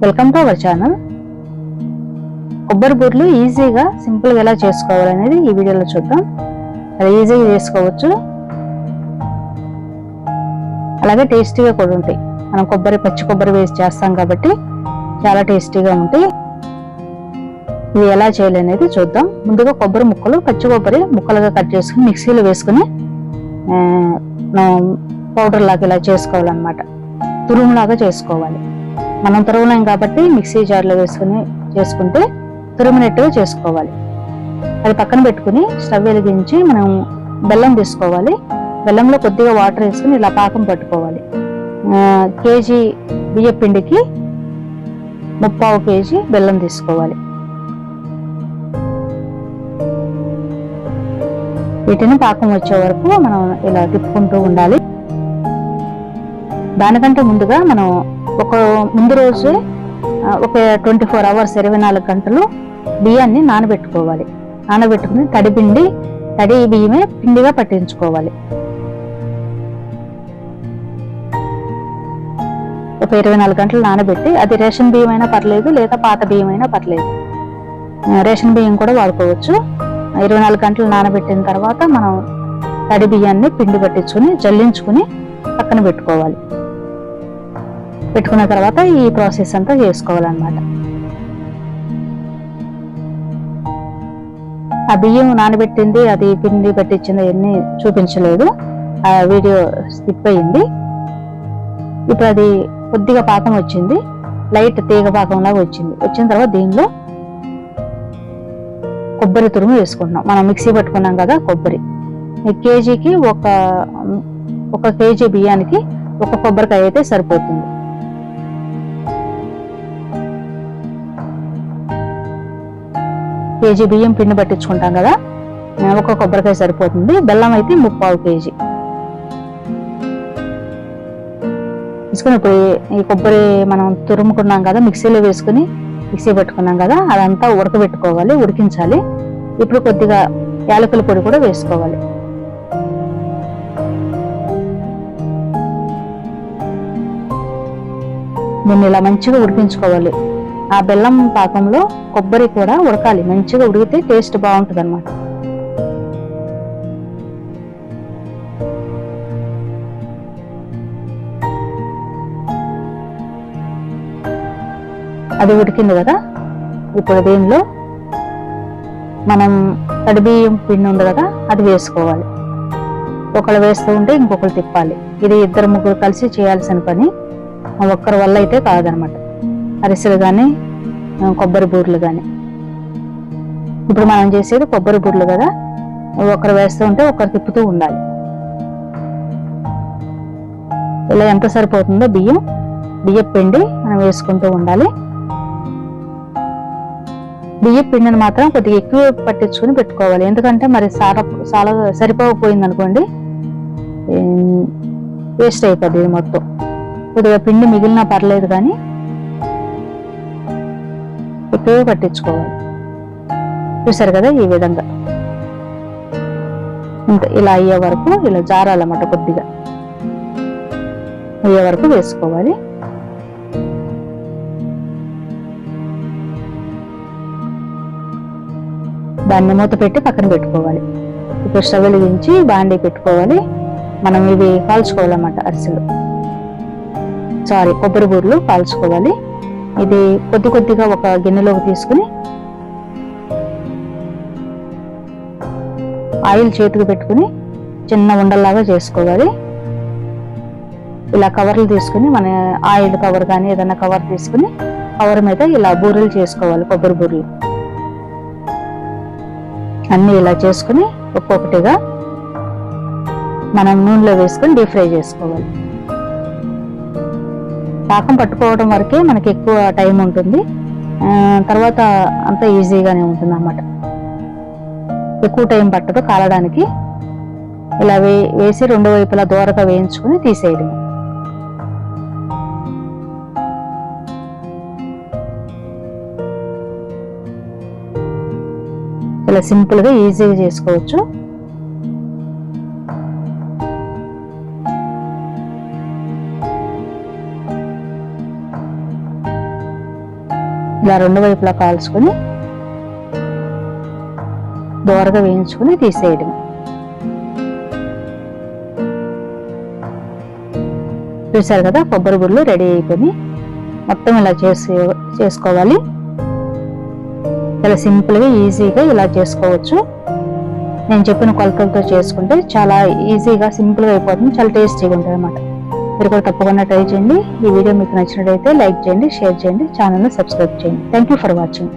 Welcome to our channel. కొబ్బరి బూరెలు ఈజీగా సింపుల్గా ఎలా చేసుకోవాలనేది ఈ వీడియోలో చూద్దాం. అది ఈజీగా చేసుకోవచ్చు, అలాగే టేస్టీగా కూడా ఉంటాయి. మనం పచ్చి కొబ్బరి వేసి చేస్తాం కాబట్టి చాలా టేస్టీగా ఉంటాయి. ఇది ఎలా చేయాలనేది చూద్దాం. ముందుగా పచ్చి కొబ్బరి ముక్కలుగా కట్ చేసుకుని మిక్సీలో వేసుకుని పౌడర్ లాగా ఇలా చేసుకోవాలన్నమాట. తురుములాగా చేసుకోవాలి. మనం తురవలేం కాబట్టి మిక్సీ జార్లో వేసుకుని చేసుకుంటే తురిమినట్టుగా చేసుకోవాలి. అది పక్కన పెట్టుకుని స్టవ్ వెలిగించి మనం బెల్లం తీసుకోవాలి. బెల్లంలో కొద్దిగా వాటర్ వేసుకుని ఇలా పాకం పట్టుకోవాలి. కేజీ బియ్య పిండికి 3/4 కేజీ బెల్లం తీసుకోవాలి. వీటిని పాకం వచ్చే వరకు మనం ఇలా తిప్పుకుంటూ ఉండాలి. దానికంటే ముందుగా మనం ముందు రోజు ఒక 24 అవర్స్ 24 గంటలు బియ్యాన్ని నానబెట్టుకోవాలి. నానబెట్టుకుని తడి బియ్యమే పిండిగా పట్టించుకోవాలి. ఒక 24 గంటలు నానబెట్టి, అది రేషన్ బియ్యం అయినా పర్లేదు, లేదా పాత బియ్యం అయినా పర్లేదు. రేషన్ బియ్యం కూడా వాడుకోవచ్చు. 24 గంటలు నానబెట్టిన తర్వాత మనం తడి బియ్యాన్ని పిండి పట్టించుకుని జల్లించుకుని పక్కన పెట్టుకోవాలి. పెట్టుకున్న తర్వాత ఈ ప్రాసెస్ అంతా చేసుకోవాలన్నమాట. ఆ బియ్యం నానబెట్టింది, అది పిండి పట్టించింది అవన్నీ చూపించలేదు, ఆ వీడియో స్కిప్ అయింది. ఇప్పుడు అది కొద్దిగా పాకం వచ్చింది, లైట్ తీగ పాకంలాగా వచ్చిన తర్వాత దీనిలో కొబ్బరి తురుము వేసుకుంటున్నాం. మనం మిక్సీ పట్టుకున్నాం కదా కొబ్బరి. కేజీకి ఒక కేజీ బియ్యానికి ఒక కొబ్బరికాయ అయితే సరిపోతుంది. కేజీ బియ్యం పిండి పట్టించుకుంటాం కదా, ఒక కొబ్బరికాయ సరిపోతుంది. బెల్లం అయితే 3/4 కేజీ తీసుకుని ఇప్పుడు ఈ కొబ్బరి మనం తురుముకున్నాం కదా, మిక్సీలో వేసుకుని మిక్సీ పెట్టుకున్నాం కదా, అదంతా ఉడకబెట్టుకోవాలి, ఉడికించాలి. ఇప్పుడు కొద్దిగా యాలకుల పొడి కూడా వేసుకోవాలి. దీన్ని ఇలా మంచిగా ఉడికించుకోవాలి. ఆ బెల్లం పాకంలో కొబ్బరి కూడా ఉడకాలి, మంచిగా ఉడికితే టేస్ట్ బాగుంటుంది అన్నమాట. అది ఉడికింది కదా, ఇప్పుడు దీనిలో మనం తడి బియ్యం పిండి ఉంది కదా, అది వేసుకోవాలి. ఒకళ్ళు వేస్తూ ఉంటే ఇంకొకరు తిప్పాలి. ఇది 2-3 కలిసి చేయాల్సిన పని, ఒక్కరి వల్ల అయితే కాదనమాట. అరిసెలు కానీ కొబ్బరి బూరెలు కానీ. ఇప్పుడు మనం చేసేది కొబ్బరి బూరెలు కదా, ఒకరు వేస్తూ ఉంటే ఒకరు తిప్పుతూ ఉండాలి. ఇలా ఎంత సరిపోతుందో బియ్య పిండి మనం వేసుకుంటూ ఉండాలి. బియ్య పిండిని మాత్రం కొద్దిగా ఎక్కువ పట్టించుకుని పెట్టుకోవాలి. ఎందుకంటే మరి చాలా సరిపోకపోయింది అనుకోండి, వేస్ట్ అయిపోద్ది ఇది మొత్తం. కొద్దిగా పిండి మిగిలినా పర్లేదు కానీ ఎక్కువ పట్టించుకోవాలి. చూసారు కదా, ఈ విధంగా ఇంకా ఇలా అయ్యే వరకు ఇలా జారాలన్నమాట. కొద్దిగా అయ్యే వరకు వేసుకోవాలి. దాన్ని మూత పెట్టి పక్కన పెట్టుకోవాలి. ఇప్పుడు స్టవ్ వెలిగించి బాండీ పెట్టుకోవాలి. మనం ఇవి కాల్చుకోవాలన్నమాట, కొబ్బరి బూరెలు కాల్చుకోవాలి. ఇది కొద్దిగా ఒక గిన్నెలోకి తీసుకుని ఆయిల్ చేతికి పెట్టుకుని చిన్న ఉండల్లాగా చేసుకోవాలి. ఇలా కవర్లు తీసుకుని, మన ఆయిల్ కవర్ కానీ ఏదైనా కవర్ తీసుకుని కవర్ మీద ఇలా బూరెలు చేసుకోవాలి. కొబ్బరి బూరెలు అన్ని ఇలా చేసుకుని ఒక్కొక్కటిగా మనం నూనెలో వేసుకుని డీప్ ఫ్రై చేసుకోవాలి. పాకం పట్టుకోవడం వరకే మనకి ఎక్కువ టైం ఉంటుంది, తర్వాత అంతా ఈజీగానే ఉంటుంది అన్నమాట. ఎక్కువ టైం పట్టదు కాలడానికి. ఇలా వేసి 2 వైపులా దూరగా వేయించుకుని తీసేయడం. ఇలా సింపుల్గా ఈజీగా చేసుకోవచ్చు. ఇలా రెండు వైపులా కాల్చుకొని దోరగా వేయించుకొని తీసేయడం. చూసారు కదా, కొబ్బరి బుర్రలు రెడీ అయిపోయి. మొత్తం ఇలా చేసుకోవాలి. చాలా సింపుల్గా ఈజీగా ఇలా చేసుకోవచ్చు. నేను చెప్పిన కొలతలతో చేసుకుంటే చాలా ఈజీగా సింపుల్గా అయిపోతుంది. చాలా టేస్టీగా ఉంటుంది అన్నమాట. మీరు కూడా తప్పకుండా ట్రై చేయండి. ఈ వీడియో మీకు నచ్చినట్లయితే లైక్ చేయండి, షేర్ చేయండి, ఛానల్ని సబ్స్క్రైబ్ చేయండి. Thank you for watching.